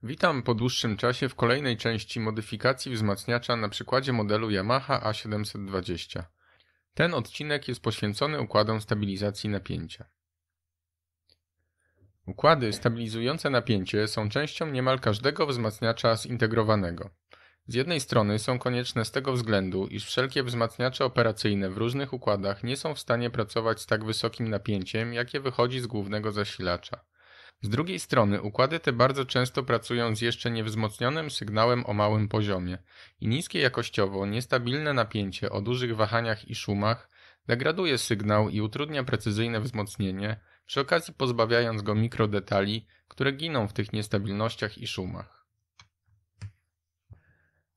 Witam po dłuższym czasie w kolejnej części modyfikacji wzmacniacza na przykładzie modelu Yamaha A720. Ten odcinek jest poświęcony układom stabilizacji napięcia. Układy stabilizujące napięcie są częścią niemal każdego wzmacniacza zintegrowanego. Z jednej strony są konieczne z tego względu, iż wszelkie wzmacniacze operacyjne w różnych układach nie są w stanie pracować z tak wysokim napięciem, jakie wychodzi z głównego zasilacza. Z drugiej strony układy te bardzo często pracują z jeszcze niewzmocnionym sygnałem o małym poziomie i niskie jakościowo niestabilne napięcie o dużych wahaniach i szumach degraduje sygnał i utrudnia precyzyjne wzmocnienie, przy okazji pozbawiając go mikrodetali, które giną w tych niestabilnościach i szumach.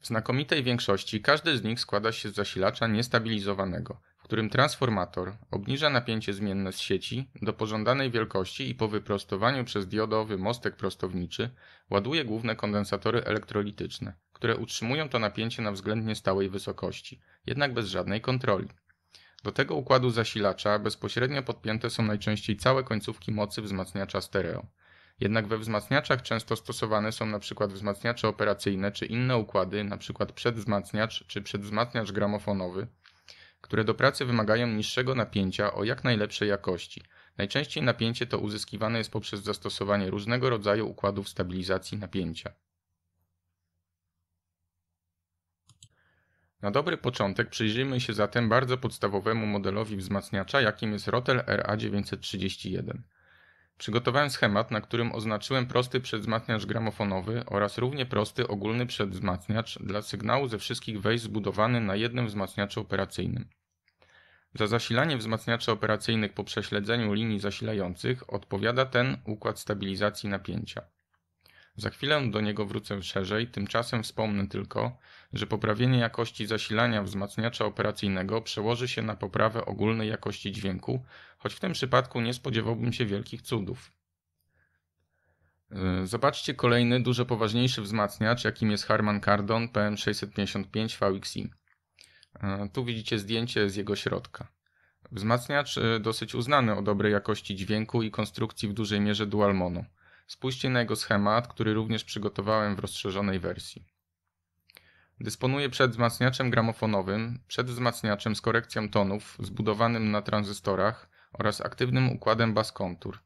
W znakomitej większości każdy z nich składa się z zasilacza niestabilizowanego, w którym transformator obniża napięcie zmienne z sieci do pożądanej wielkości i po wyprostowaniu przez diodowy mostek prostowniczy ładuje główne kondensatory elektrolityczne, które utrzymują to napięcie na względnie stałej wysokości, jednak bez żadnej kontroli. Do tego układu zasilacza bezpośrednio podpięte są najczęściej całe końcówki mocy wzmacniacza stereo. Jednak we wzmacniaczach często stosowane są np. wzmacniacze operacyjne czy inne układy, np. przedwzmacniacz czy przedwzmacniacz gramofonowy, które do pracy wymagają niższego napięcia o jak najlepszej jakości. Najczęściej napięcie to uzyskiwane jest poprzez zastosowanie różnego rodzaju układów stabilizacji napięcia. Na dobry początek przyjrzyjmy się zatem bardzo podstawowemu modelowi wzmacniacza, jakim jest Rotel RA931. Przygotowałem schemat, na którym oznaczyłem prosty przedwzmacniacz gramofonowy oraz równie prosty ogólny przedwzmacniacz dla sygnału ze wszystkich wejść zbudowany na jednym wzmacniaczu operacyjnym. Za zasilanie wzmacniaczy operacyjnych po prześledzeniu linii zasilających odpowiada ten układ stabilizacji napięcia. Za chwilę do niego wrócę szerzej, tymczasem wspomnę tylko, że poprawienie jakości zasilania wzmacniacza operacyjnego przełoży się na poprawę ogólnej jakości dźwięku, choć w tym przypadku nie spodziewałbym się wielkich cudów. Zobaczcie kolejny, dużo poważniejszy wzmacniacz, jakim jest Harman Kardon PM655 VXI. Tu widzicie zdjęcie z jego środka. Wzmacniacz dosyć uznany o dobrej jakości dźwięku i konstrukcji w dużej mierze dual mono. Spójrzcie na jego schemat, który również przygotowałem w rozszerzonej wersji. Dysponuje przedwzmacniaczem gramofonowym, przedwzmacniaczem z korekcją tonów zbudowanym na tranzystorach oraz aktywnym układem bass contour.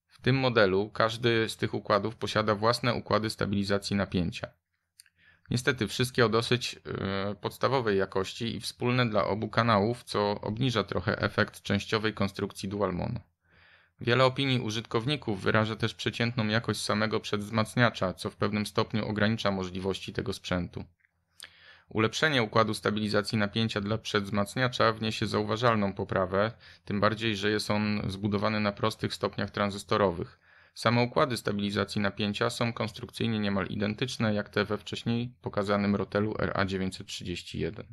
W tym modelu każdy z tych układów posiada własne układy stabilizacji napięcia. Niestety wszystkie o dosyć podstawowej jakości i wspólne dla obu kanałów, co obniża trochę efekt częściowej konstrukcji dual mono. Wiele opinii użytkowników wyraża też przeciętną jakość samego przedwzmacniacza, co w pewnym stopniu ogranicza możliwości tego sprzętu. Ulepszenie układu stabilizacji napięcia dla przedwzmacniacza wniesie zauważalną poprawę, tym bardziej, że jest on zbudowany na prostych stopniach tranzystorowych. Same układy stabilizacji napięcia są konstrukcyjnie niemal identyczne jak te we wcześniej pokazanym Rotelu RA931.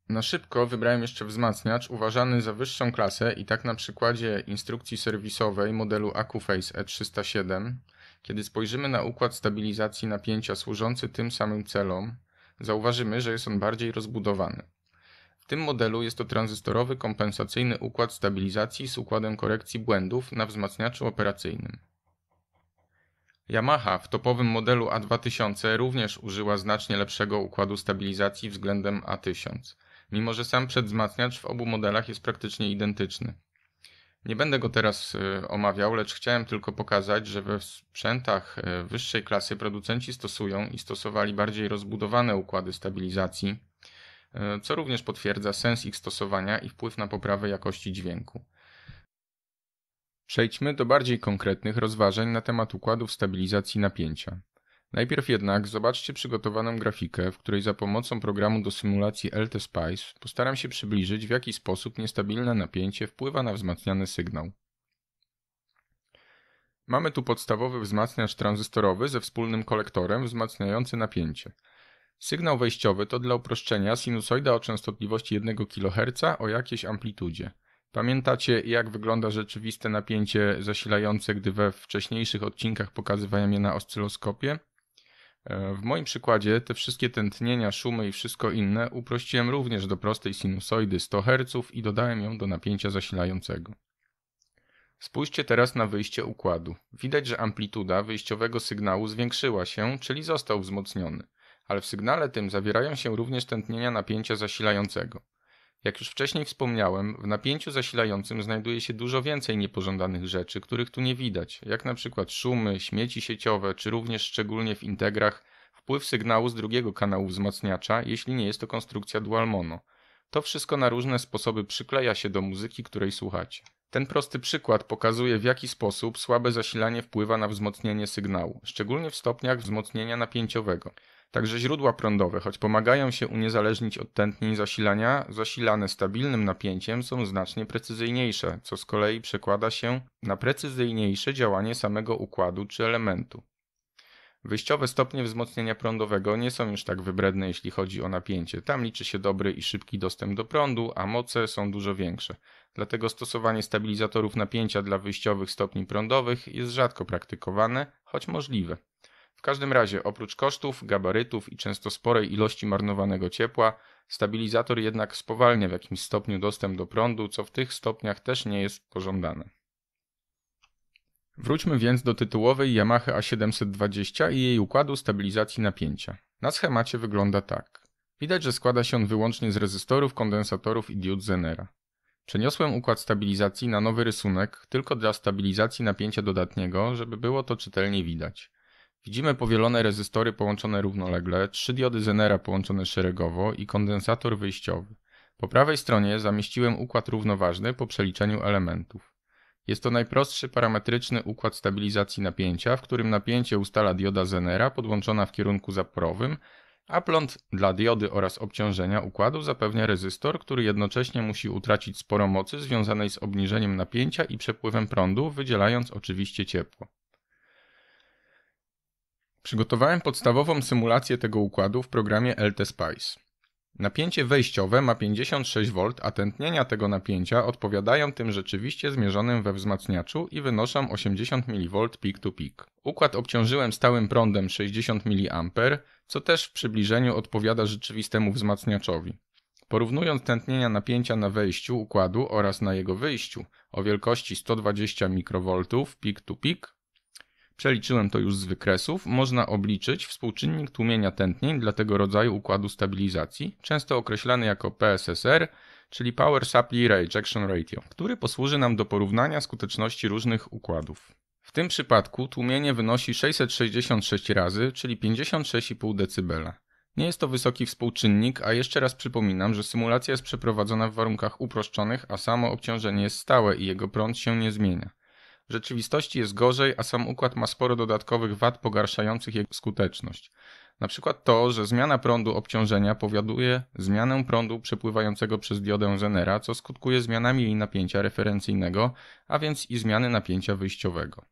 Na szybko wybrałem jeszcze wzmacniacz uważany za wyższą klasę i tak na przykładzie instrukcji serwisowej modelu AccuPhase E307, kiedy spojrzymy na układ stabilizacji napięcia służący tym samym celom, zauważymy, że jest on bardziej rozbudowany. W tym modelu jest to tranzystorowy kompensacyjny układ stabilizacji z układem korekcji błędów na wzmacniaczu operacyjnym. Yamaha w topowym modelu A2000 również użyła znacznie lepszego układu stabilizacji względem A1000, mimo że sam przedwzmacniacz w obu modelach jest praktycznie identyczny. Nie będę go teraz omawiał, lecz chciałem tylko pokazać, że we sprzętach wyższej klasy producenci stosują i stosowali bardziej rozbudowane układy stabilizacji, co również potwierdza sens ich stosowania i wpływ na poprawę jakości dźwięku. Przejdźmy do bardziej konkretnych rozważań na temat układów stabilizacji napięcia. Najpierw jednak zobaczcie przygotowaną grafikę, w której za pomocą programu do symulacji LTSpice postaram się przybliżyć, w jaki sposób niestabilne napięcie wpływa na wzmacniany sygnał. Mamy tu podstawowy wzmacniacz tranzystorowy ze wspólnym kolektorem wzmacniający napięcie. Sygnał wejściowy to dla uproszczenia sinusoida o częstotliwości 1 kHz o jakiejś amplitudzie. Pamiętacie, jak wygląda rzeczywiste napięcie zasilające, gdy we wcześniejszych odcinkach pokazywałem je na oscyloskopie? W moim przykładzie te wszystkie tętnienia, szumy i wszystko inne uprościłem również do prostej sinusoidy 100 Hz i dodałem ją do napięcia zasilającego. Spójrzcie teraz na wyjście układu. Widać, że amplituda wyjściowego sygnału zwiększyła się, czyli został wzmocniony, ale w sygnale tym zawierają się również tętnienia napięcia zasilającego. Jak już wcześniej wspomniałem, w napięciu zasilającym znajduje się dużo więcej niepożądanych rzeczy, których tu nie widać, jak na przykład szumy, śmieci sieciowe, czy również szczególnie w integrach wpływ sygnału z drugiego kanału wzmacniacza, jeśli nie jest to konstrukcja dual mono. To wszystko na różne sposoby przykleja się do muzyki, której słuchacie. Ten prosty przykład pokazuje, w jaki sposób słabe zasilanie wpływa na wzmocnienie sygnału, szczególnie w stopniach wzmocnienia napięciowego. Także źródła prądowe, choć pomagają się uniezależnić od tętnień zasilania, zasilane stabilnym napięciem są znacznie precyzyjniejsze, co z kolei przekłada się na precyzyjniejsze działanie samego układu czy elementu. Wyjściowe stopnie wzmocnienia prądowego nie są już tak wybredne, jeśli chodzi o napięcie. Tam liczy się dobry i szybki dostęp do prądu, a moce są dużo większe. Dlatego stosowanie stabilizatorów napięcia dla wyjściowych stopni prądowych jest rzadko praktykowane, choć możliwe. W każdym razie, oprócz kosztów, gabarytów i często sporej ilości marnowanego ciepła, stabilizator jednak spowalnia w jakimś stopniu dostęp do prądu, co w tych stopniach też nie jest pożądane. Wróćmy więc do tytułowej Yamaha A720 i jej układu stabilizacji napięcia. Na schemacie wygląda tak. Widać, że składa się on wyłącznie z rezystorów, kondensatorów i diod Zenera. Przeniosłem układ stabilizacji na nowy rysunek tylko dla stabilizacji napięcia dodatniego, żeby było to czytelnie widać. Widzimy powielone rezystory połączone równolegle, 3 diody Zenera połączone szeregowo i kondensator wyjściowy. Po prawej stronie zamieściłem układ równoważny po przeliczeniu elementów. Jest to najprostszy parametryczny układ stabilizacji napięcia, w którym napięcie ustala dioda Zenera podłączona w kierunku zaporowym, a prąd dla diody oraz obciążenia układu zapewnia rezystor, który jednocześnie musi utracić sporo mocy związanej z obniżeniem napięcia i przepływem prądu, wydzielając oczywiście ciepło. Przygotowałem podstawową symulację tego układu w programie LTSpice. Napięcie wejściowe ma 56V, a tętnienia tego napięcia odpowiadają tym rzeczywiście zmierzonym we wzmacniaczu i wynoszą 80 mV peak to peak. Układ obciążyłem stałym prądem 60 mA, co też w przybliżeniu odpowiada rzeczywistemu wzmacniaczowi. Porównując tętnienia napięcia na wejściu układu oraz na jego wyjściu o wielkości 120 mikroV peak to peak, przeliczyłem to już z wykresów, można obliczyć współczynnik tłumienia tętnień dla tego rodzaju układu stabilizacji, często określany jako PSSR, czyli Power Supply Rejection Ratio, który posłuży nam do porównania skuteczności różnych układów. W tym przypadku tłumienie wynosi 666 razy, czyli 56,5 dB. Nie jest to wysoki współczynnik, a jeszcze raz przypominam, że symulacja jest przeprowadzona w warunkach uproszczonych, a samo obciążenie jest stałe i jego prąd się nie zmienia. W rzeczywistości jest gorzej, a sam układ ma sporo dodatkowych wad pogarszających jego skuteczność. Na przykład to, że zmiana prądu obciążenia powoduje zmianę prądu przepływającego przez diodę Zenera, co skutkuje zmianami jej napięcia referencyjnego, a więc i zmiany napięcia wyjściowego.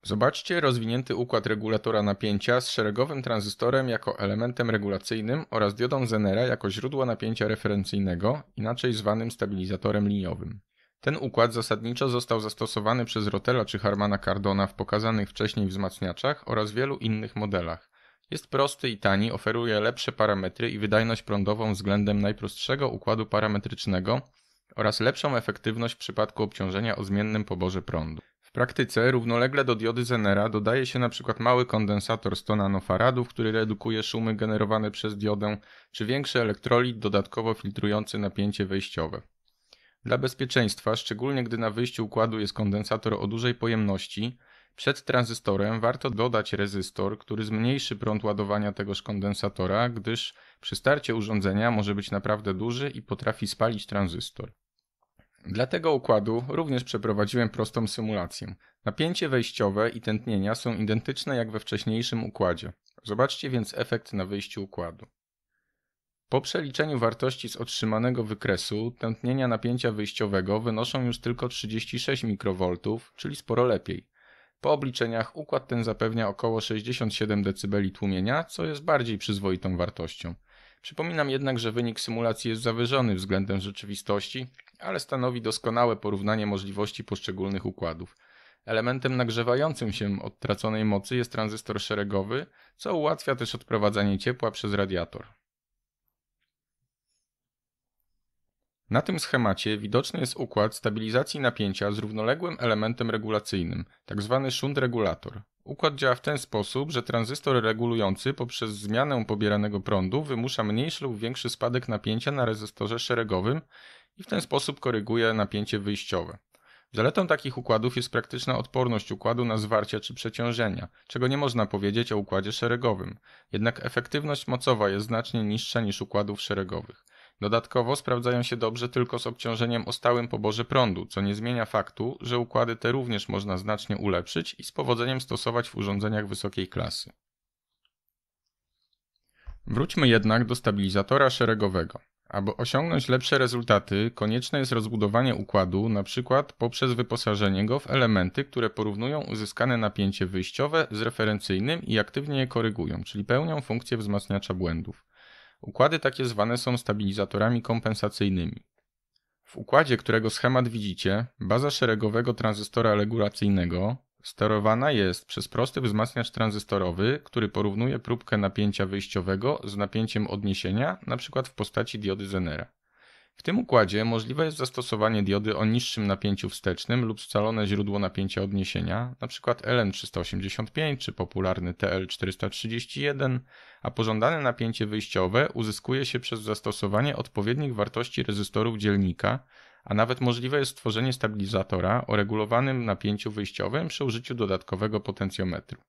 Zobaczcie rozwinięty układ regulatora napięcia z szeregowym tranzystorem jako elementem regulacyjnym oraz diodą Zenera jako źródła napięcia referencyjnego, inaczej zwanym stabilizatorem liniowym. Ten układ zasadniczo został zastosowany przez Rotela czy Harmana Kardona w pokazanych wcześniej wzmacniaczach oraz wielu innych modelach. Jest prosty i tani, oferuje lepsze parametry i wydajność prądową względem najprostszego układu parametrycznego oraz lepszą efektywność w przypadku obciążenia o zmiennym poborze prądu. W praktyce równolegle do diody Zenera dodaje się np. mały kondensator 100 nanofaradów, który redukuje szumy generowane przez diodę, czy większy elektrolit dodatkowo filtrujący napięcie wejściowe. Dla bezpieczeństwa, szczególnie gdy na wyjściu układu jest kondensator o dużej pojemności, przed tranzystorem warto dodać rezystor, który zmniejszy prąd ładowania tegoż kondensatora, gdyż przy starcie urządzenia może być naprawdę duży i potrafi spalić tranzystor. Dla tego układu również przeprowadziłem prostą symulację. Napięcie wejściowe i tętnienia są identyczne jak we wcześniejszym układzie. Zobaczcie więc efekt na wyjściu układu. Po przeliczeniu wartości z otrzymanego wykresu tętnienia napięcia wyjściowego wynoszą już tylko 36 mikroV, czyli sporo lepiej. Po obliczeniach układ ten zapewnia około 67 dB tłumienia, co jest bardziej przyzwoitą wartością. Przypominam jednak, że wynik symulacji jest zawyżony względem rzeczywistości, ale stanowi doskonałe porównanie możliwości poszczególnych układów. Elementem nagrzewającym się od traconej mocy jest tranzystor szeregowy, co ułatwia też odprowadzanie ciepła przez radiator. Na tym schemacie widoczny jest układ stabilizacji napięcia z równoległym elementem regulacyjnym, tzw. shunt regulator. Układ działa w ten sposób, że tranzystor regulujący poprzez zmianę pobieranego prądu wymusza mniejszy lub większy spadek napięcia na rezystorze szeregowym i w ten sposób koryguje napięcie wyjściowe. Zaletą takich układów jest praktyczna odporność układu na zwarcia czy przeciążenia, czego nie można powiedzieć o układzie szeregowym. Jednak efektywność mocowa jest znacznie niższa niż układów szeregowych. Dodatkowo sprawdzają się dobrze tylko z obciążeniem o stałym poborze prądu, co nie zmienia faktu, że układy te również można znacznie ulepszyć i z powodzeniem stosować w urządzeniach wysokiej klasy. Wróćmy jednak do stabilizatora szeregowego. Aby osiągnąć lepsze rezultaty, konieczne jest rozbudowanie układu, np. poprzez wyposażenie go w elementy, które porównują uzyskane napięcie wyjściowe z referencyjnym i aktywnie je korygują, czyli pełnią funkcję wzmacniacza błędów. Układy takie zwane są stabilizatorami kompensacyjnymi. W układzie, którego schemat widzicie, baza szeregowego tranzystora regulacyjnego sterowana jest przez prosty wzmacniacz tranzystorowy, który porównuje próbkę napięcia wyjściowego z napięciem odniesienia, np. w postaci diody Zenera. W tym układzie możliwe jest zastosowanie diody o niższym napięciu wstecznym lub scalone źródło napięcia odniesienia, np. LN385 czy popularny TL431, a pożądane napięcie wyjściowe uzyskuje się przez zastosowanie odpowiednich wartości rezystorów dzielnika, a nawet możliwe jest stworzenie stabilizatora o regulowanym napięciu wyjściowym przy użyciu dodatkowego potencjometru.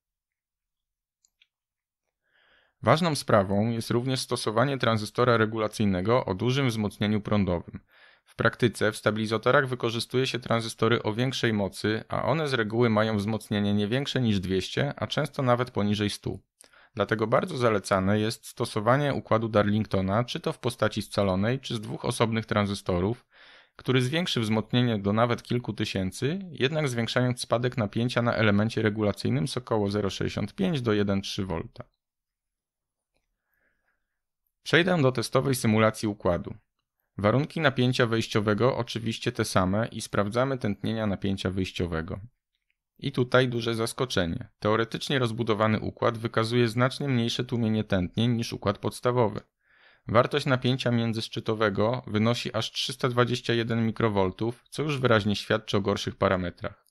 Ważną sprawą jest również stosowanie tranzystora regulacyjnego o dużym wzmocnieniu prądowym. W praktyce w stabilizatorach wykorzystuje się tranzystory o większej mocy, a one z reguły mają wzmocnienie nie większe niż 200, a często nawet poniżej 100. Dlatego bardzo zalecane jest stosowanie układu Darlingtona, czy to w postaci scalonej, czy z dwóch osobnych tranzystorów, który zwiększy wzmocnienie do nawet kilku tysięcy, jednak zwiększając spadek napięcia na elemencie regulacyjnym z około 0,65 do 1,3 V. Przejdę do testowej symulacji układu. Warunki napięcia wejściowego oczywiście te same i sprawdzamy tętnienia napięcia wyjściowego. I tutaj duże zaskoczenie. Teoretycznie rozbudowany układ wykazuje znacznie mniejsze tłumienie tętnień niż układ podstawowy. Wartość napięcia międzyszczytowego wynosi aż 321 mikroV, co już wyraźnie świadczy o gorszych parametrach.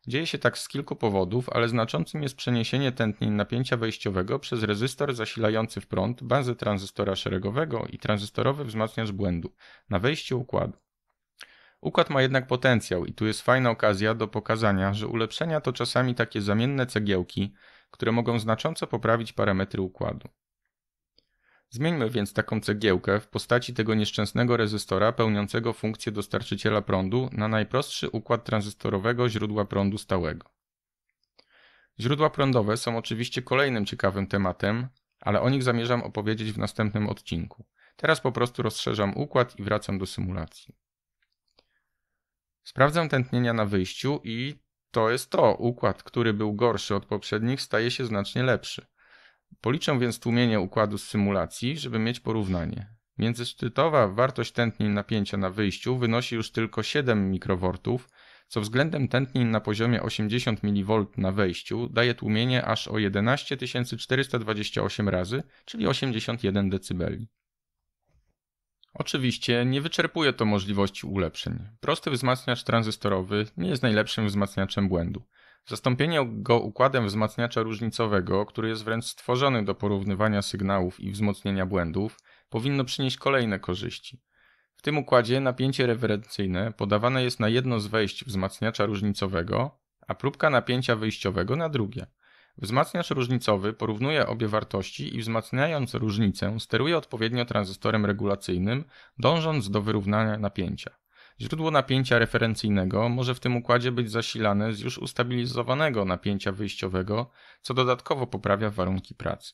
Dzieje się tak z kilku powodów, ale znaczącym jest przeniesienie tętnień napięcia wejściowego przez rezystor zasilający w prąd bazę tranzystora szeregowego i tranzystorowy wzmacniacz błędu na wejściu układu. Układ ma jednak potencjał i tu jest fajna okazja do pokazania, że ulepszenia to czasami takie zamienne cegiełki, które mogą znacząco poprawić parametry układu. Zmieńmy więc taką cegiełkę w postaci tego nieszczęsnego rezystora pełniącego funkcję dostarczyciela prądu na najprostszy układ tranzystorowego źródła prądu stałego. Źródła prądowe są oczywiście kolejnym ciekawym tematem, ale o nich zamierzam opowiedzieć w następnym odcinku. Teraz po prostu rozszerzam układ i wracam do symulacji. Sprawdzam tętnienia na wyjściu i to jest to. Układ, który był gorszy od poprzednich, staje się znacznie lepszy. Policzę więc tłumienie układu z symulacji, żeby mieć porównanie. Międzyszczytowa wartość tętnień napięcia na wyjściu wynosi już tylko 7 mikroV, co względem tętnień na poziomie 80 mV na wejściu daje tłumienie aż o 11 428 razy, czyli 81 dB. Oczywiście nie wyczerpuje to możliwości ulepszeń. Prosty wzmacniacz tranzystorowy nie jest najlepszym wzmacniaczem błędu. Zastąpienie go układem wzmacniacza różnicowego, który jest wręcz stworzony do porównywania sygnałów i wzmocnienia błędów, powinno przynieść kolejne korzyści. W tym układzie napięcie referencyjne podawane jest na jedno z wejść wzmacniacza różnicowego, a próbka napięcia wyjściowego na drugie. Wzmacniacz różnicowy porównuje obie wartości i wzmacniając różnicę steruje odpowiednio tranzystorem regulacyjnym, dążąc do wyrównania napięcia. Źródło napięcia referencyjnego może w tym układzie być zasilane z już ustabilizowanego napięcia wyjściowego, co dodatkowo poprawia warunki pracy.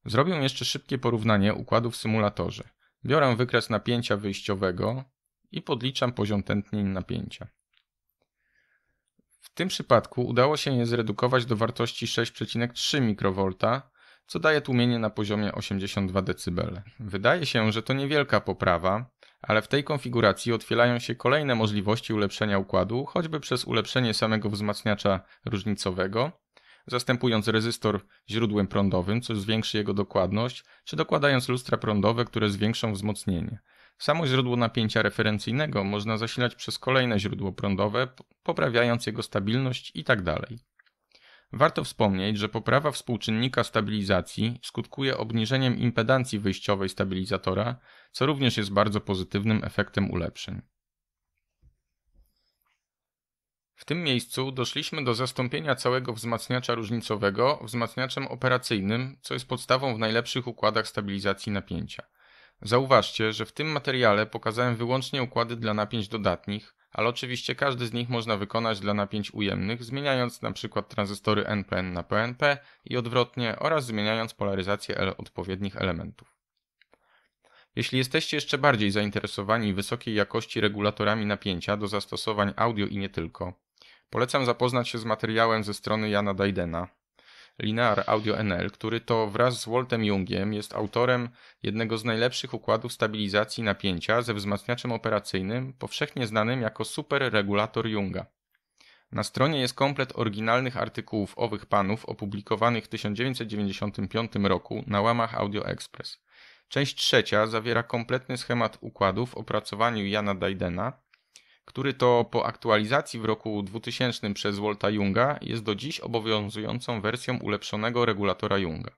Zrobię jeszcze szybkie porównanie układu w symulatorze. Biorę wykres napięcia wyjściowego i podliczam poziom tętnień napięcia. W tym przypadku udało się je zredukować do wartości 6,3 mikroV, co daje tłumienie na poziomie 82 dB. Wydaje się, że to niewielka poprawa, ale w tej konfiguracji otwierają się kolejne możliwości ulepszenia układu, choćby przez ulepszenie samego wzmacniacza różnicowego, zastępując rezystor źródłem prądowym, co zwiększy jego dokładność, czy dokładając lustra prądowe, które zwiększą wzmocnienie. Samo źródło napięcia referencyjnego można zasilać przez kolejne źródło prądowe, poprawiając jego stabilność itd. Warto wspomnieć, że poprawa współczynnika stabilizacji skutkuje obniżeniem impedancji wyjściowej stabilizatora, co również jest bardzo pozytywnym efektem ulepszeń. W tym miejscu doszliśmy do zastąpienia całego wzmacniacza różnicowego wzmacniaczem operacyjnym, co jest podstawą w najlepszych układach stabilizacji napięcia. Zauważcie, że w tym materiale pokazałem wyłącznie układy dla napięć dodatnich, ale oczywiście każdy z nich można wykonać dla napięć ujemnych, zmieniając np. tranzystory NPN na PNP i odwrotnie oraz zmieniając polaryzację odpowiednich elementów. Jeśli jesteście jeszcze bardziej zainteresowani wysokiej jakości regulatorami napięcia do zastosowań audio i nie tylko, polecam zapoznać się z materiałem ze strony Jana Dajdena, Linear Audio NL, który to wraz z Waltem Jungiem jest autorem jednego z najlepszych układów stabilizacji napięcia ze wzmacniaczem operacyjnym, powszechnie znanym jako superregulator Junga. Na stronie jest komplet oryginalnych artykułów owych panów opublikowanych w 1995 roku na łamach Audio Express. Część trzecia zawiera kompletny schemat układów w opracowaniu Jana Dajdena, który to po aktualizacji w roku 2000 przez Walta Junga jest do dziś obowiązującą wersją ulepszonego regulatora Junga.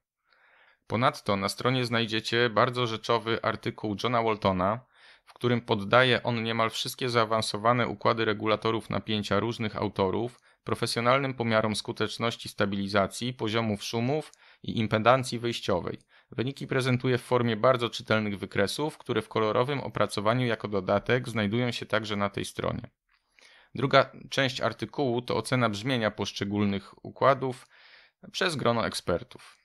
Ponadto na stronie znajdziecie bardzo rzeczowy artykuł Johna Waltona, w którym poddaje on niemal wszystkie zaawansowane układy regulatorów napięcia różnych autorów profesjonalnym pomiarom skuteczności stabilizacji, poziomów szumów i impedancji wyjściowej. Wyniki prezentuje w formie bardzo czytelnych wykresów, które w kolorowym opracowaniu jako dodatek znajdują się także na tej stronie. Druga część artykułu to ocena brzmienia poszczególnych układów przez grono ekspertów.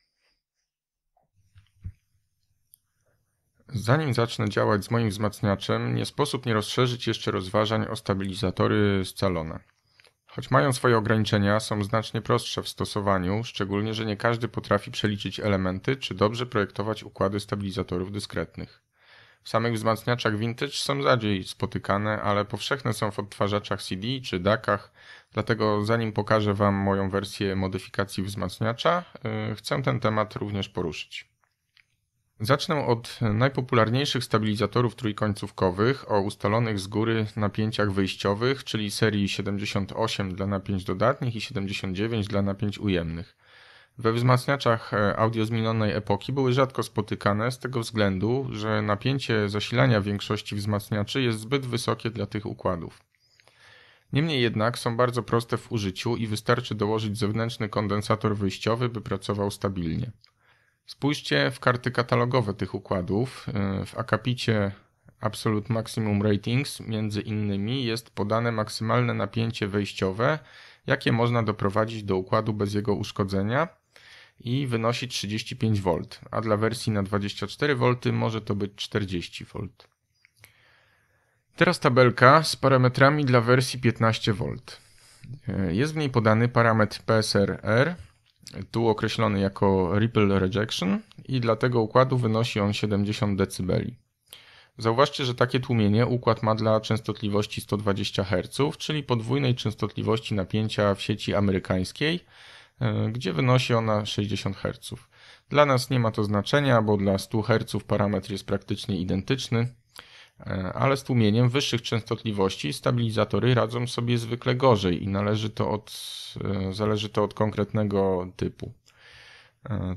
Zanim zacznę działać z moim wzmacniaczem, nie sposób nie rozszerzyć jeszcze rozważań o stabilizatory scalone. Choć mają swoje ograniczenia, są znacznie prostsze w stosowaniu, szczególnie, że nie każdy potrafi przeliczyć elementy czy dobrze projektować układy stabilizatorów dyskretnych. W samych wzmacniaczach vintage są rzadziej spotykane, ale powszechne są w odtwarzaczach CD czy DAC-ach, dlatego zanim pokażę Wam moją wersję modyfikacji wzmacniacza, chcę ten temat również poruszyć. Zacznę od najpopularniejszych stabilizatorów trójkońcówkowych o ustalonych z góry napięciach wyjściowych, czyli serii 78 dla napięć dodatnich i 79 dla napięć ujemnych. We wzmacniaczach audio z minionej epoki były rzadko spotykane z tego względu, że napięcie zasilania większości wzmacniaczy jest zbyt wysokie dla tych układów. Niemniej jednak są bardzo proste w użyciu i wystarczy dołożyć zewnętrzny kondensator wyjściowy, by pracował stabilnie. Spójrzcie w karty katalogowe tych układów. W akapicie Absolute Maximum Ratings między innymi jest podane maksymalne napięcie wejściowe, jakie można doprowadzić do układu bez jego uszkodzenia i wynosi 35 V, a dla wersji na 24 V może to być 40 V. Teraz tabelka z parametrami dla wersji 15 V. Jest w niej podany parametr PSRR, tu określony jako Ripple Rejection i dla tego układu wynosi on 70 dB. Zauważcie, że takie tłumienie układ ma dla częstotliwości 120 Hz, czyli podwójnej częstotliwości napięcia w sieci amerykańskiej, gdzie wynosi ona 60 Hz. Dla nas nie ma to znaczenia, bo dla 100 Hz parametr jest praktycznie identyczny, ale z tłumieniem wyższych częstotliwości stabilizatory radzą sobie zwykle gorzej i zależy to od konkretnego typu.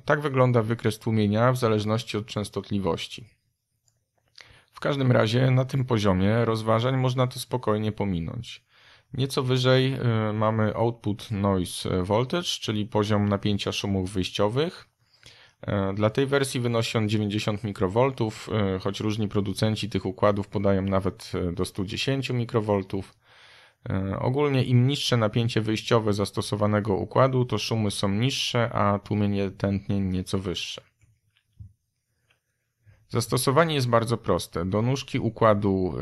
Tak wygląda wykres tłumienia w zależności od częstotliwości. W każdym razie na tym poziomie rozważań można to spokojnie pominąć. Nieco wyżej mamy Output Noise Voltage, czyli poziom napięcia szumów wyjściowych. Dla tej wersji wynosi on 90 mikroV, choć różni producenci tych układów podają nawet do 110 mikroV. Ogólnie im niższe napięcie wyjściowe zastosowanego układu, to szumy są niższe, a tłumienie tętnień nieco wyższe. Zastosowanie jest bardzo proste. Do nóżki układu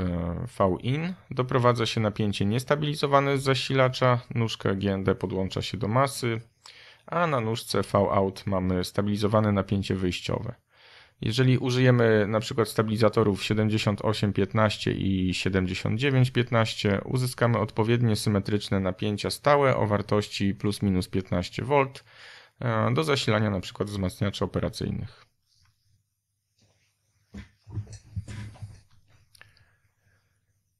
V-in doprowadza się napięcie niestabilizowane z zasilacza, nóżkę GND podłącza się do masy, a na nóżce V-out mamy stabilizowane napięcie wyjściowe. Jeżeli użyjemy np. stabilizatorów 78-15 i 79-15, uzyskamy odpowiednie symetryczne napięcia stałe o wartości plus minus 15 V do zasilania np. wzmacniaczy operacyjnych.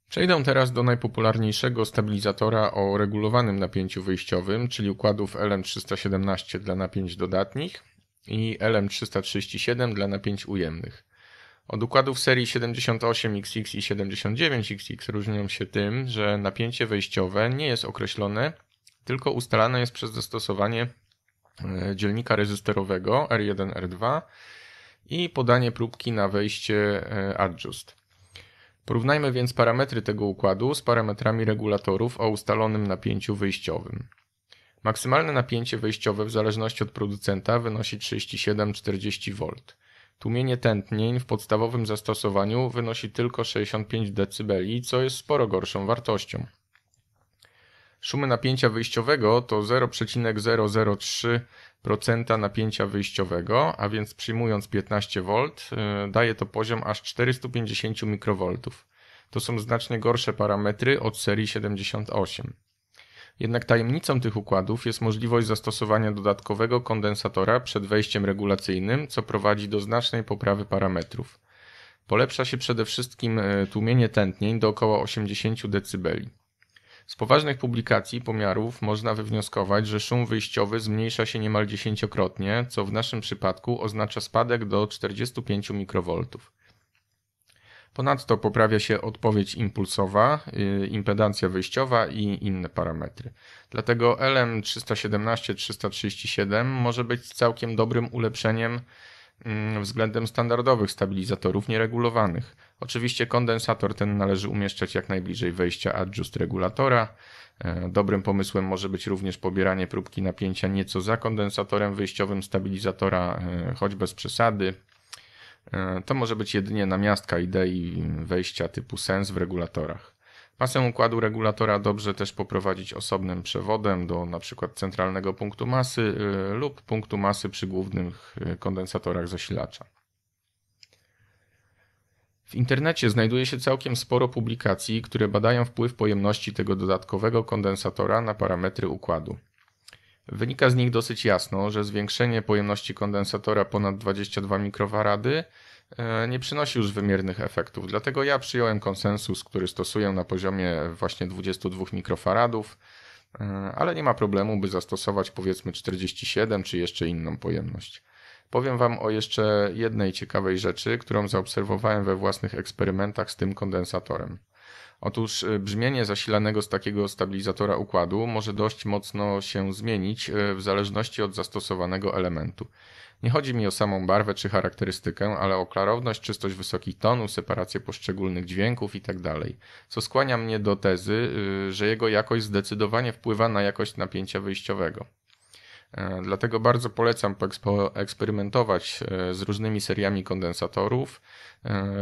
Przejdę teraz do najpopularniejszego stabilizatora o regulowanym napięciu wyjściowym, czyli układów LM317 dla napięć dodatnich i LM337 dla napięć ujemnych. Od układów serii 78XX i 79XX różnią się tym, że napięcie wejściowe nie jest określone, tylko ustalane jest przez zastosowanie dzielnika rezystorowego R1, R2 i podanie próbki na wejście Adjust. Porównajmy więc parametry tego układu z parametrami regulatorów o ustalonym napięciu wyjściowym. Maksymalne napięcie wejściowe w zależności od producenta wynosi 37-40 V. Tłumienie tętnień w podstawowym zastosowaniu wynosi tylko 65 dB, co jest sporo gorszą wartością. Szumy napięcia wyjściowego to 0,003% napięcia wyjściowego, a więc przyjmując 15 V, daje to poziom aż 450 mikroV. To są znacznie gorsze parametry od serii 78. Jednak tajemnicą tych układów jest możliwość zastosowania dodatkowego kondensatora przed wejściem regulacyjnym, co prowadzi do znacznej poprawy parametrów. Polepsza się przede wszystkim tłumienie tętnień do około 80 dB. Z poważnych publikacji pomiarów można wywnioskować, że szum wyjściowy zmniejsza się niemal 10-krotnie, co w naszym przypadku oznacza spadek do 45 mikroV. Ponadto poprawia się odpowiedź impulsowa, impedancja wyjściowa i inne parametry. Dlatego LM317-337 może być całkiem dobrym ulepszeniem względem standardowych stabilizatorów nieregulowanych. Oczywiście kondensator ten należy umieszczać jak najbliżej wejścia adjust regulatora. Dobrym pomysłem może być również pobieranie próbki napięcia nieco za kondensatorem wyjściowym stabilizatora, choć bez przesady. To może być jedynie namiastka idei wejścia typu sens w regulatorach. Masę układu regulatora dobrze też poprowadzić osobnym przewodem do np. centralnego punktu masy lub punktu masy przy głównych kondensatorach zasilacza. W internecie znajduje się całkiem sporo publikacji, które badają wpływ pojemności tego dodatkowego kondensatora na parametry układu. Wynika z nich dosyć jasno, że zwiększenie pojemności kondensatora ponad 22 mikrofarady nie przynosi już wymiernych efektów. Dlatego ja przyjąłem konsensus, który stosuję na poziomie właśnie 22 mikrofaradów, ale nie ma problemu, by zastosować powiedzmy 47 czy jeszcze inną pojemność. Powiem Wam o jeszcze jednej ciekawej rzeczy, którą zaobserwowałem we własnych eksperymentach z tym kondensatorem. Otóż brzmienie zasilanego z takiego stabilizatora układu może dość mocno się zmienić w zależności od zastosowanego elementu. Nie chodzi mi o samą barwę czy charakterystykę, ale o klarowność, czystość wysokich tonów, separację poszczególnych dźwięków itd., co skłania mnie do tezy, że jego jakość zdecydowanie wpływa na jakość napięcia wyjściowego. Dlatego bardzo polecam poeksperymentować z różnymi seriami kondensatorów,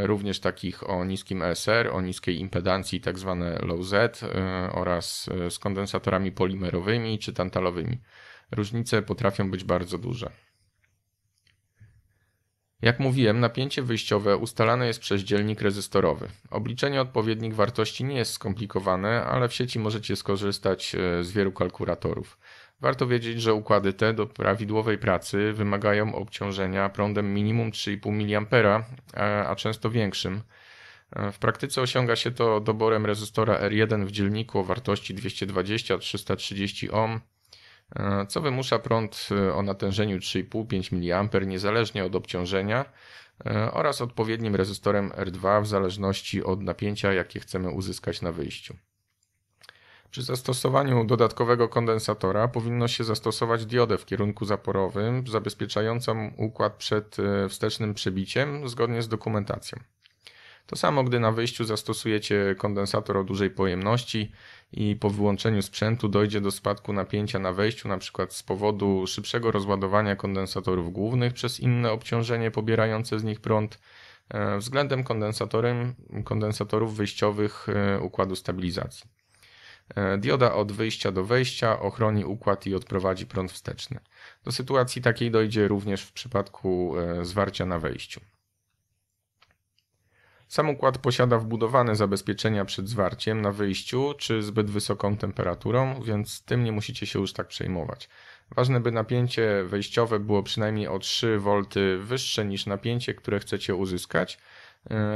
również takich o niskim ESR, o niskiej impedancji, tzw. low Z, oraz z kondensatorami polimerowymi czy tantalowymi. Różnice potrafią być bardzo duże. Jak mówiłem, napięcie wyjściowe ustalane jest przez dzielnik rezystorowy. Obliczenie odpowiednich wartości nie jest skomplikowane, ale w sieci możecie skorzystać z wielu kalkulatorów. Warto wiedzieć, że układy te do prawidłowej pracy wymagają obciążenia prądem minimum 3,5 mA, a często większym. W praktyce osiąga się to doborem rezystora R1 w dzielniku o wartości 220-330 ohm, co wymusza prąd o natężeniu 3,5-5 mA niezależnie od obciążenia oraz odpowiednim rezystorem R2 w zależności od napięcia, jakie chcemy uzyskać na wyjściu. Przy zastosowaniu dodatkowego kondensatora powinno się zastosować diodę w kierunku zaporowym zabezpieczającą układ przed wstecznym przebiciem zgodnie z dokumentacją. To samo, gdy na wyjściu zastosujecie kondensator o dużej pojemności i po wyłączeniu sprzętu dojdzie do spadku napięcia na wejściu, np. z powodu szybszego rozładowania kondensatorów głównych przez inne obciążenie pobierające z nich prąd względem kondensatorów wyjściowych układu stabilizacji. Dioda od wyjścia do wejścia ochroni układ i odprowadzi prąd wsteczny. Do sytuacji takiej dojdzie również w przypadku zwarcia na wejściu. Sam układ posiada wbudowane zabezpieczenia przed zwarciem na wyjściu czy zbyt wysoką temperaturą, więc tym nie musicie się już tak przejmować. Ważne, by napięcie wejściowe było przynajmniej o 3 V wyższe niż napięcie, które chcecie uzyskać,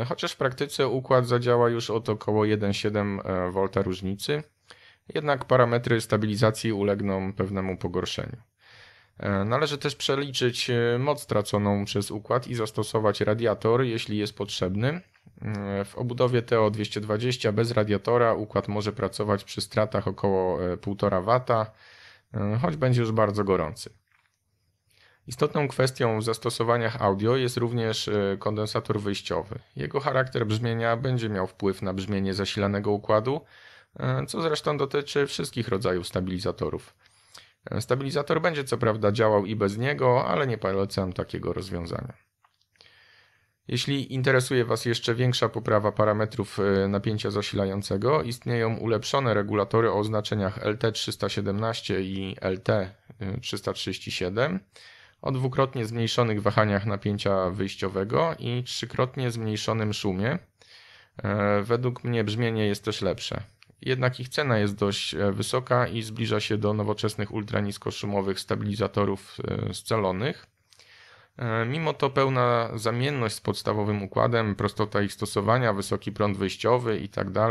chociaż w praktyce układ zadziała już od około 1,7 V różnicy, jednak parametry stabilizacji ulegną pewnemu pogorszeniu. Należy też przeliczyć moc straconą przez układ i zastosować radiator, jeśli jest potrzebny. W obudowie TO220 bez radiatora układ może pracować przy stratach około 1,5 W, choć będzie już bardzo gorący. Istotną kwestią w zastosowaniach audio jest również kondensator wyjściowy. Jego charakter brzmienia będzie miał wpływ na brzmienie zasilanego układu, co zresztą dotyczy wszystkich rodzajów stabilizatorów. Stabilizator będzie co prawda działał i bez niego, ale nie polecam takiego rozwiązania. Jeśli interesuje Was jeszcze większa poprawa parametrów napięcia zasilającego, istnieją ulepszone regulatory o oznaczeniach LT317 i LT337 o dwukrotnie zmniejszonych wahaniach napięcia wyjściowego i trzykrotnie zmniejszonym szumie. Według mnie brzmienie jest też lepsze. Jednak ich cena jest dość wysoka i zbliża się do nowoczesnych ultraniskoszumowych stabilizatorów scalonych. Mimo to pełna zamienność z podstawowym układem, prostota ich stosowania, wysoki prąd wyjściowy itd.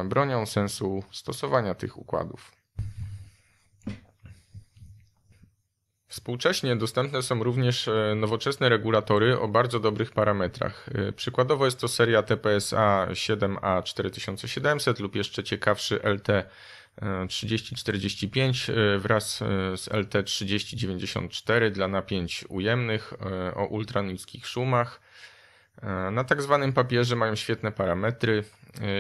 Bronią sensu stosowania tych układów. Współcześnie dostępne są również nowoczesne regulatory o bardzo dobrych parametrach. Przykładowo jest to seria TPSA 7A 4700 lub jeszcze ciekawszy LT3045 wraz z LT3094 dla napięć ujemnych o ultraniskich szumach. Na tak zwanym papierze mają świetne parametry.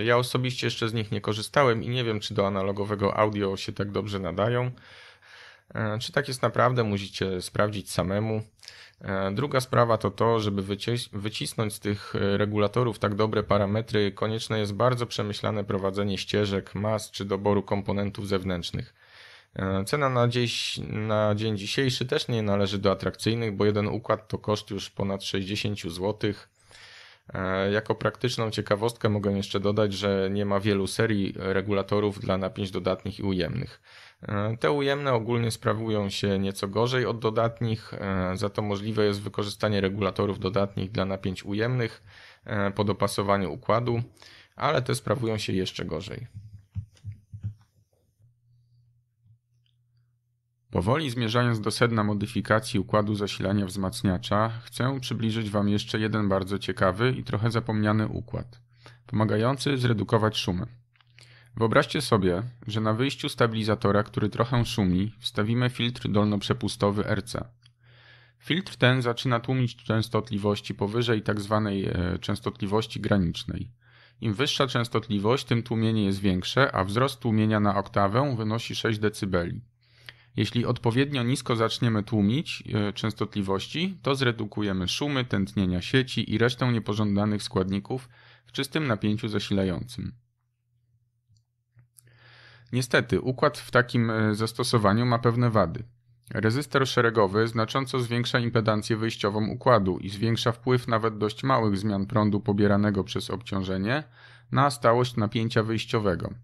Ja osobiście jeszcze z nich nie korzystałem i nie wiem, czy do analogowego audio się tak dobrze nadają. Czy tak jest naprawdę, musicie sprawdzić samemu. Druga sprawa to to, żeby wycisnąć z tych regulatorów tak dobre parametry, konieczne jest bardzo przemyślane prowadzenie ścieżek, mas czy doboru komponentów zewnętrznych. Cena na dzień dzisiejszy też nie należy do atrakcyjnych, bo jeden układ to koszt już ponad 60 zł. Jako praktyczną ciekawostkę mogę jeszcze dodać, że nie ma wielu serii regulatorów dla napięć dodatnich i ujemnych. Te ujemne ogólnie sprawują się nieco gorzej od dodatnich, za to możliwe jest wykorzystanie regulatorów dodatnich dla napięć ujemnych po dopasowaniu układu, ale te sprawują się jeszcze gorzej. Powoli zmierzając do sedna modyfikacji układu zasilania wzmacniacza, chcę przybliżyć Wam jeszcze jeden bardzo ciekawy i trochę zapomniany układ, pomagający zredukować szumy. Wyobraźcie sobie, że na wyjściu stabilizatora, który trochę szumi, wstawimy filtr dolnoprzepustowy RC. Filtr ten zaczyna tłumić częstotliwości powyżej tzw. częstotliwości granicznej. Im wyższa częstotliwość, tym tłumienie jest większe, a wzrost tłumienia na oktawę wynosi 6 dB. Jeśli odpowiednio nisko zaczniemy tłumić częstotliwości, to zredukujemy szumy, tętnienia sieci i resztę niepożądanych składników w czystym napięciu zasilającym. Niestety, układ w takim zastosowaniu ma pewne wady. Rezystor szeregowy znacząco zwiększa impedancję wyjściową układu i zwiększa wpływ nawet dość małych zmian prądu pobieranego przez obciążenie na stałość napięcia wyjściowego,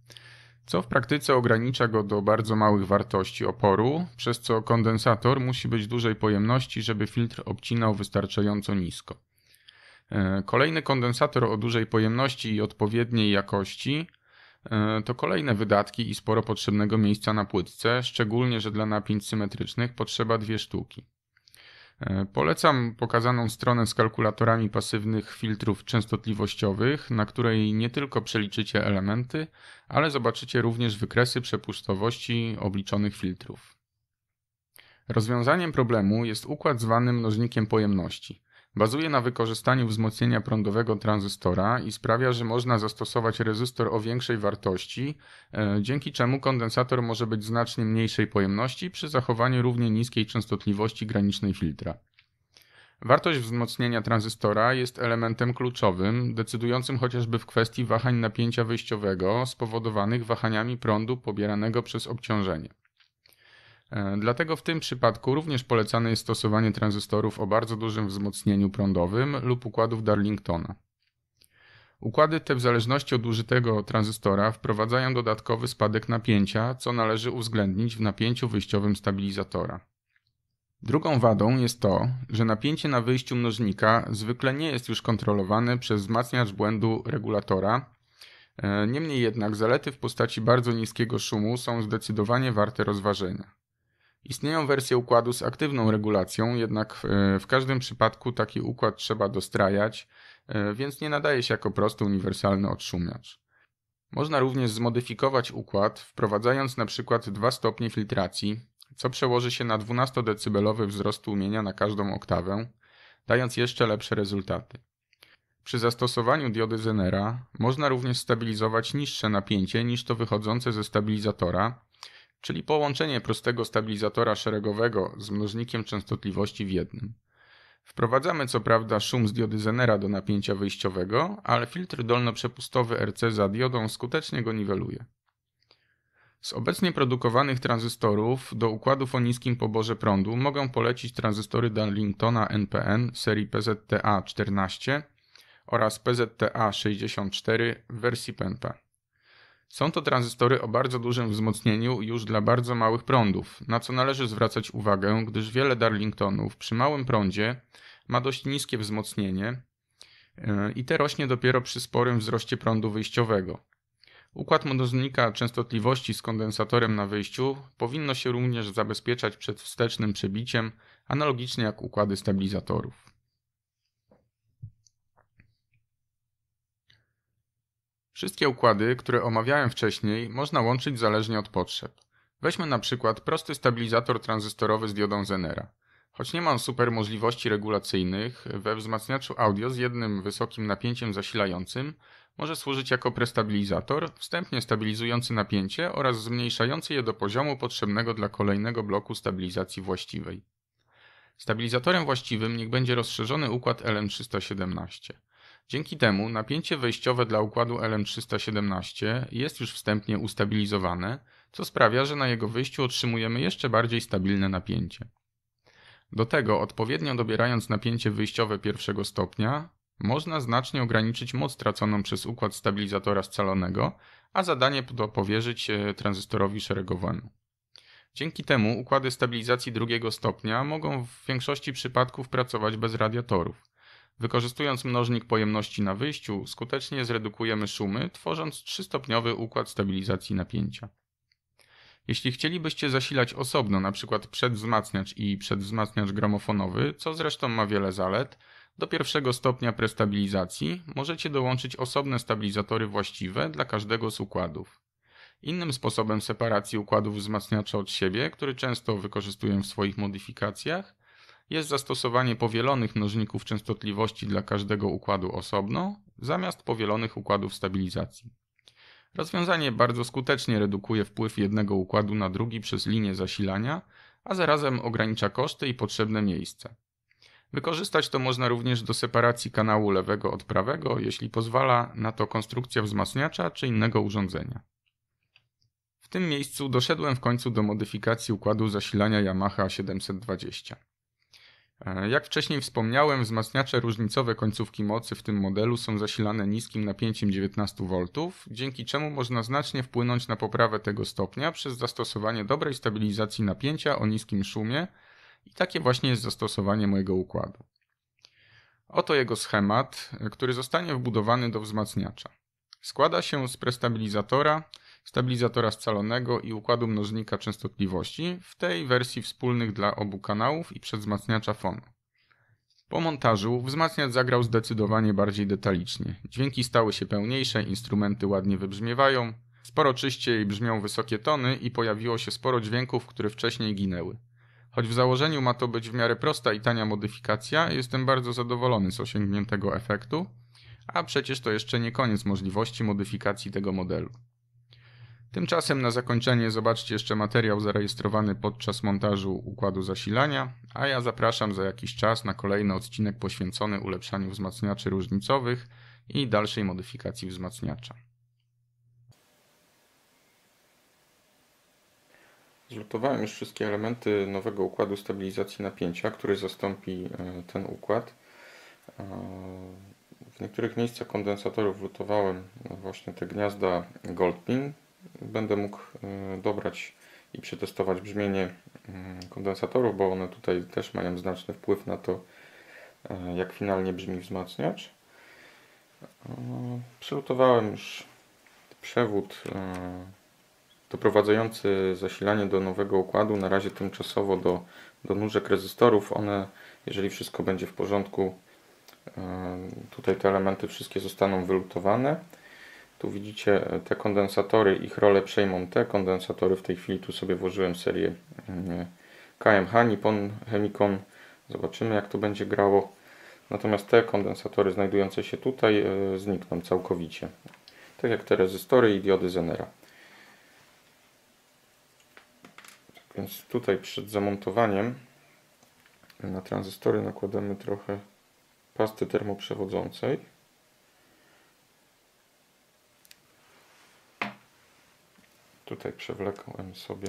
co w praktyce ogranicza go do bardzo małych wartości oporu, przez co kondensator musi być dużej pojemności, żeby filtr obcinał wystarczająco nisko. Kolejny kondensator o dużej pojemności i odpowiedniej jakości to kolejne wydatki i sporo potrzebnego miejsca na płytce, szczególnie, że dla napięć symetrycznych potrzeba 2 sztuki. Polecam pokazaną stronę z kalkulatorami pasywnych filtrów częstotliwościowych, na której nie tylko przeliczycie elementy, ale zobaczycie również wykresy przepustowości obliczonych filtrów. Rozwiązaniem problemu jest układ zwany mnożnikiem pojemności. Bazuje na wykorzystaniu wzmocnienia prądowego tranzystora i sprawia, że można zastosować rezystor o większej wartości, dzięki czemu kondensator może być znacznie mniejszej pojemności przy zachowaniu równie niskiej częstotliwości granicznej filtra. Wartość wzmocnienia tranzystora jest elementem kluczowym, decydującym chociażby w kwestii wahań napięcia wyjściowego spowodowanych wahaniami prądu pobieranego przez obciążenie. Dlatego w tym przypadku również polecane jest stosowanie tranzystorów o bardzo dużym wzmocnieniu prądowym lub układów Darlingtona. Układy te w zależności od użytego tranzystora wprowadzają dodatkowy spadek napięcia, co należy uwzględnić w napięciu wyjściowym stabilizatora. Drugą wadą jest to, że napięcie na wyjściu mnożnika zwykle nie jest już kontrolowane przez wzmacniacz błędu regulatora. Niemniej jednak zalety w postaci bardzo niskiego szumu są zdecydowanie warte rozważenia. Istnieją wersje układu z aktywną regulacją, jednak w każdym przypadku taki układ trzeba dostrajać, więc nie nadaje się jako prosty uniwersalny odszumiacz. Można również zmodyfikować układ, wprowadzając na przykład 2 stopnie filtracji, co przełoży się na 12-decybelowy wzrost tłumienia na każdą oktawę, dając jeszcze lepsze rezultaty. Przy zastosowaniu diody Zenera można również stabilizować niższe napięcie niż to wychodzące ze stabilizatora, czyli połączenie prostego stabilizatora szeregowego z mnożnikiem częstotliwości w jednym. Wprowadzamy co prawda szum z diody Zenera do napięcia wyjściowego, ale filtr dolnoprzepustowy RC za diodą skutecznie go niweluje. Z obecnie produkowanych tranzystorów do układów o niskim poborze prądu mogę polecić tranzystory Darlingtona NPN serii PZTA-14 oraz PZTA-64 w wersji PNP. Są to tranzystory o bardzo dużym wzmocnieniu już dla bardzo małych prądów, na co należy zwracać uwagę, gdyż wiele Darlingtonów przy małym prądzie ma dość niskie wzmocnienie i te rośnie dopiero przy sporym wzroście prądu wyjściowego. Układ mnożnika częstotliwości z kondensatorem na wyjściu powinno się również zabezpieczać przed wstecznym przebiciem, analogicznie jak układy stabilizatorów. Wszystkie układy, które omawiałem wcześniej, można łączyć zależnie od potrzeb. Weźmy na przykład prosty stabilizator tranzystorowy z diodą Zenera. Choć nie ma super możliwości regulacyjnych, we wzmacniaczu audio z jednym wysokim napięciem zasilającym może służyć jako prestabilizator, wstępnie stabilizujący napięcie oraz zmniejszający je do poziomu potrzebnego dla kolejnego bloku stabilizacji właściwej. Stabilizatorem właściwym niech będzie rozszerzony układ LM317. Dzięki temu napięcie wejściowe dla układu LM317 jest już wstępnie ustabilizowane, co sprawia, że na jego wyjściu otrzymujemy jeszcze bardziej stabilne napięcie. Do tego, odpowiednio dobierając napięcie wyjściowe pierwszego stopnia, można znacznie ograniczyć moc traconą przez układ stabilizatora scalonego, a zadanie to powierzyć tranzystorowi szeregowemu. Dzięki temu układy stabilizacji drugiego stopnia mogą w większości przypadków pracować bez radiatorów. Wykorzystując mnożnik pojemności na wyjściu, skutecznie zredukujemy szumy, tworząc 3-stopniowy układ stabilizacji napięcia. Jeśli chcielibyście zasilać osobno, np. przedwzmacniacz i przedwzmacniacz gramofonowy, co zresztą ma wiele zalet, do pierwszego stopnia prestabilizacji możecie dołączyć osobne stabilizatory właściwe dla każdego z układów. Innym sposobem separacji układów wzmacniacza od siebie, który często wykorzystuję w swoich modyfikacjach, jest zastosowanie powielonych mnożników częstotliwości dla każdego układu osobno, zamiast powielonych układów stabilizacji. Rozwiązanie bardzo skutecznie redukuje wpływ jednego układu na drugi przez linię zasilania, a zarazem ogranicza koszty i potrzebne miejsce. Wykorzystać to można również do separacji kanału lewego od prawego, jeśli pozwala na to konstrukcja wzmacniacza czy innego urządzenia. W tym miejscu doszedłem w końcu do modyfikacji układu zasilania Yamaha 720. Jak wcześniej wspomniałem, wzmacniacze różnicowe końcówki mocy w tym modelu są zasilane niskim napięciem 19 V, dzięki czemu można znacznie wpłynąć na poprawę tego stopnia przez zastosowanie dobrej stabilizacji napięcia o niskim szumie i takie właśnie jest zastosowanie mojego układu. Oto jego schemat, który zostanie wbudowany do wzmacniacza. Składa się z prestabilizatora, stabilizatora scalonego i układu mnożnika częstotliwości w tej wersji wspólnych dla obu kanałów i przedwzmacniacza fonu. Po montażu wzmacniacz zagrał zdecydowanie bardziej detalicznie. Dźwięki stały się pełniejsze, instrumenty ładnie wybrzmiewają, sporo czyściej brzmią wysokie tony i pojawiło się sporo dźwięków, które wcześniej ginęły. Choć w założeniu ma to być w miarę prosta i tania modyfikacja, jestem bardzo zadowolony z osiągniętego efektu, a przecież to jeszcze nie koniec możliwości modyfikacji tego modelu. Tymczasem na zakończenie zobaczcie jeszcze materiał zarejestrowany podczas montażu układu zasilania, a ja zapraszam za jakiś czas na kolejny odcinek poświęcony ulepszaniu wzmacniaczy różnicowych i dalszej modyfikacji wzmacniacza. Zlutowałem już wszystkie elementy nowego układu stabilizacji napięcia, który zastąpi ten układ. W niektórych miejscach kondensatorów lutowałem właśnie te gniazda Goldpin. Będę mógł dobrać i przetestować brzmienie kondensatorów, bo one tutaj też mają znaczny wpływ na to, jak finalnie brzmi wzmacniacz. Przygotowałem już przewód doprowadzający zasilanie do nowego układu, na razie tymczasowo do nóżek rezystorów. One, jeżeli wszystko będzie w porządku, tutaj te elementy wszystkie zostaną wylutowane. Tu widzicie te kondensatory, ich rolę przejmą te kondensatory. W tej chwili tu sobie włożyłem serię KMH, Nippon Chemicon. Zobaczymy, jak to będzie grało. Natomiast te kondensatory znajdujące się tutaj znikną całkowicie. Tak jak te rezystory i diody Zenera. Więc tutaj przed zamontowaniem na tranzystory nakładamy trochę pasty termoprzewodzącej. Tutaj przewlekłem sobie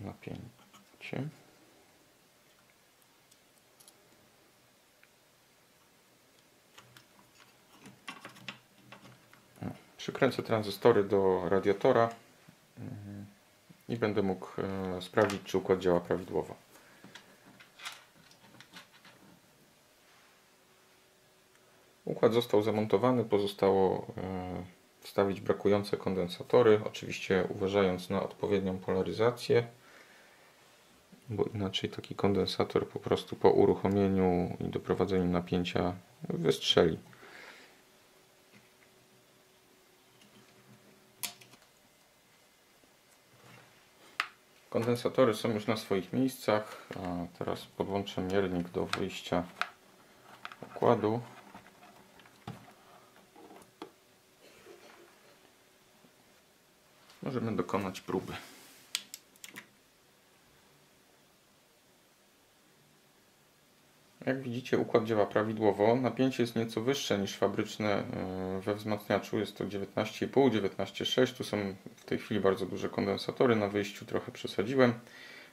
napięcie. Przykręcę tranzystory do radiatora i będę mógł sprawdzić, czy układ działa prawidłowo. Układ został zamontowany, pozostało wstawić brakujące kondensatory, oczywiście uważając na odpowiednią polaryzację, bo inaczej taki kondensator po prostu po uruchomieniu i doprowadzeniu napięcia wystrzeli. Kondensatory są już na swoich miejscach. A teraz podłączę miernik do wyjścia układu. Możemy dokonać próby. Jak widzicie, układ działa prawidłowo. Napięcie jest nieco wyższe niż fabryczne we wzmacniaczu. Jest to 19,5, 19,6. Tu są w tej chwili bardzo duże kondensatory. Na wyjściu trochę przesadziłem,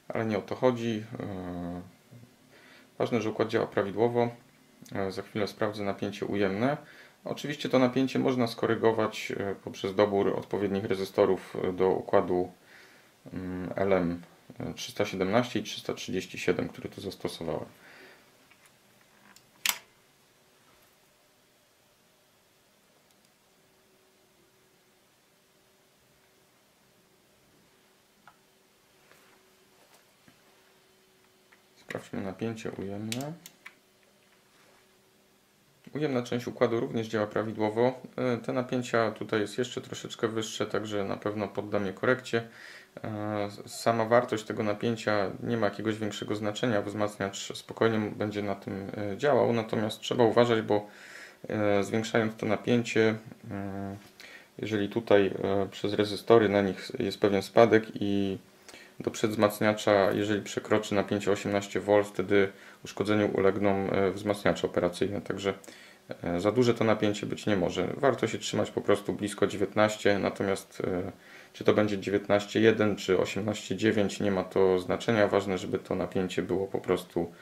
ale nie o to chodzi. Ważne, że układ działa prawidłowo. Za chwilę sprawdzę napięcie ujemne. Oczywiście to napięcie można skorygować poprzez dobór odpowiednich rezystorów do układu LM317 i 337, który tu zastosowałem. Sprawdźmy napięcie ujemne. Ujemna część układu również działa prawidłowo. Te napięcia tutaj jest jeszcze troszeczkę wyższe, także na pewno poddam je korekcie. Sama wartość tego napięcia nie ma jakiegoś większego znaczenia. Wzmacniacz spokojnie będzie na tym działał, natomiast trzeba uważać, bo zwiększając to napięcie, jeżeli tutaj przez rezystory na nich jest pewien spadek i do przedwzmacniacza, jeżeli przekroczy napięcie 18 V, wtedy uszkodzeniu ulegną wzmacniacze operacyjne. Także za duże to napięcie być nie może. Warto się trzymać po prostu blisko 19, natomiast czy to będzie 19,1 czy 18,9 nie ma to znaczenia. Ważne, żeby to napięcie było po prostu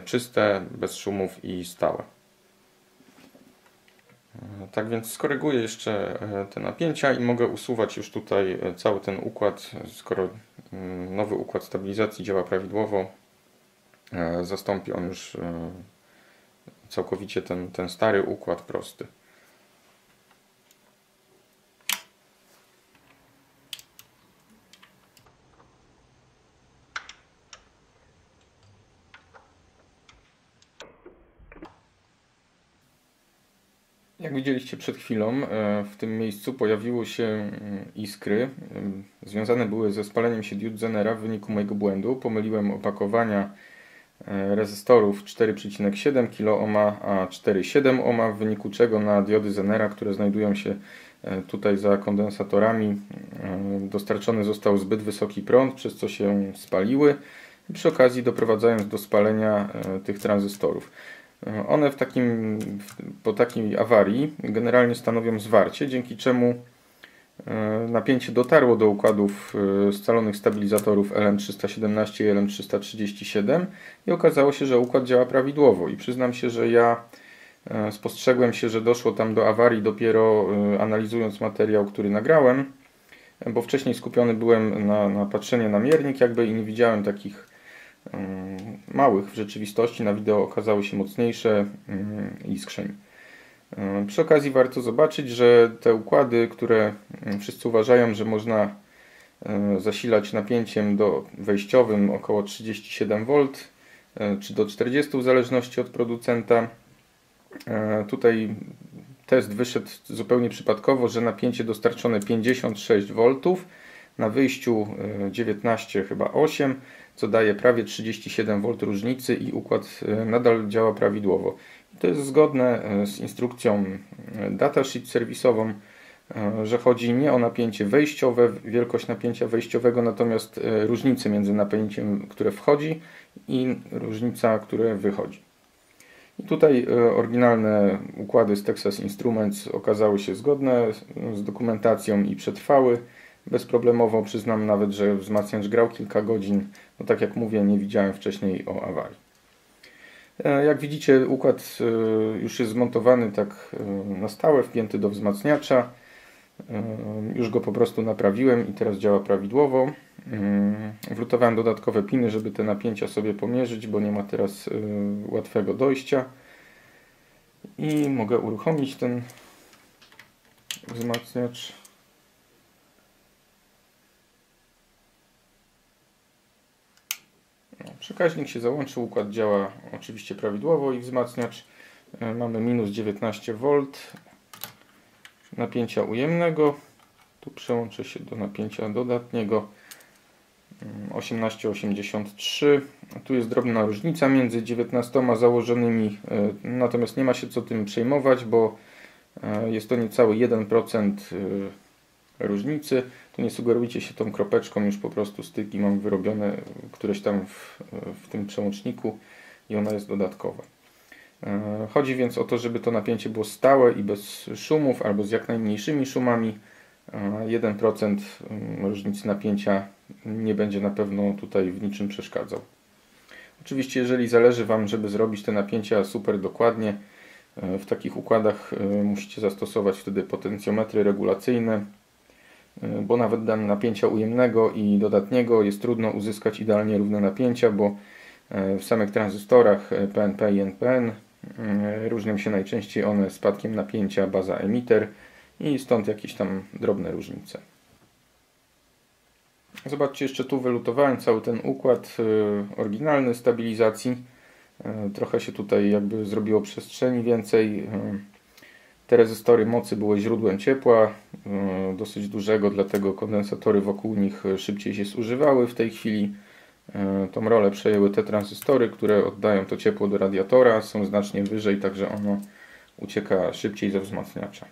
czyste, bez szumów i stałe. Tak więc skoryguję jeszcze te napięcia i mogę usuwać już tutaj cały ten układ, skoro nowy układ stabilizacji działa prawidłowo. Zastąpi on już całkowicie ten stary układ prosty. Jak widzieliście przed chwilą, w tym miejscu pojawiły się iskry. Związane były ze spaleniem się diod Zenera w wyniku mojego błędu. Pomyliłem opakowania rezystorów 4,7 kΩ a 4,7 ohm, w wyniku czego na diody Zenera, które znajdują się tutaj za kondensatorami, dostarczony został zbyt wysoki prąd, przez co się spaliły, przy okazji doprowadzając do spalenia tych tranzystorów. One po takiej awarii generalnie stanowią zwarcie, dzięki czemu napięcie dotarło do układów scalonych stabilizatorów LM317 i LM337 i okazało się, że układ działa prawidłowo. I przyznam się, że ja Spostrzegłem się, że doszło tam do awarii dopiero analizując materiał, który nagrałem, bo wcześniej skupiony byłem na patrzeniu na miernik jakby i nie widziałem takich małych w rzeczywistości. Na wideo okazały się mocniejsze iskrzeń. Przy okazji warto zobaczyć, że te układy, które wszyscy uważają, że można zasilać napięciem wejściowym około 37V czy do 40 w zależności od producenta. Tutaj test wyszedł zupełnie przypadkowo, że napięcie dostarczone 56V, na wyjściu 19 chyba 8, co daje prawie 37V różnicy i układ nadal działa prawidłowo. To jest zgodne z instrukcją datasheet serwisową, że chodzi nie o napięcie wejściowe, wielkość napięcia wejściowego, natomiast różnicę między napięciem, które wchodzi i różnica, które wychodzi. I tutaj oryginalne układy z Texas Instruments okazały się zgodne z dokumentacją i przetrwały bezproblemowo. Przyznam nawet, że wzmacniacz grał kilka godzin. No tak jak mówię, nie widziałem wcześniej o awarii. Jak widzicie, układ już jest zmontowany tak na stałe, wpięty do wzmacniacza. Już go po prostu naprawiłem i teraz działa prawidłowo. Wlutowałem dodatkowe piny, żeby te napięcia sobie pomierzyć, bo nie ma teraz łatwego dojścia. I mogę uruchomić ten wzmacniacz. Przekaźnik się załączył, układ działa oczywiście prawidłowo i wzmacniacz. Mamy minus 19V napięcia ujemnego. Tu przełączę się do napięcia dodatniego 18,83. Tu jest drobna różnica między 19 założonymi, natomiast nie ma się co tym przejmować, bo jest to niecały 1% różnicy. Tu nie sugerujcie się tą kropeczką, już po prostu styki mam wyrobione któreś tam w tym przełączniku i ona jest dodatkowa. Chodzi więc o to, żeby to napięcie było stałe i bez szumów albo z jak najmniejszymi szumami. 1% różnicy napięcia nie będzie na pewno tutaj w niczym przeszkadzał. Oczywiście jeżeli zależy Wam, żeby zrobić te napięcia super dokładnie, w takich układach musicie zastosować wtedy potencjometry regulacyjne, bo nawet dla napięcia ujemnego i dodatniego jest trudno uzyskać idealnie równe napięcia, bo w samych tranzystorach PNP i NPN różnią się najczęściej one spadkiem napięcia baza emitter i stąd jakieś tam drobne różnice. Zobaczcie, jeszcze tu wylutowałem cały ten układ oryginalny stabilizacji. Trochę się tutaj jakby zrobiło przestrzeni więcej. Te rezystory mocy były źródłem ciepła, dosyć dużego, dlatego kondensatory wokół nich szybciej się zużywały. W tej chwili tą rolę przejęły te tranzystory, które oddają to ciepło do radiatora, są znacznie wyżej, także ono ucieka szybciej ze wzmacniacza.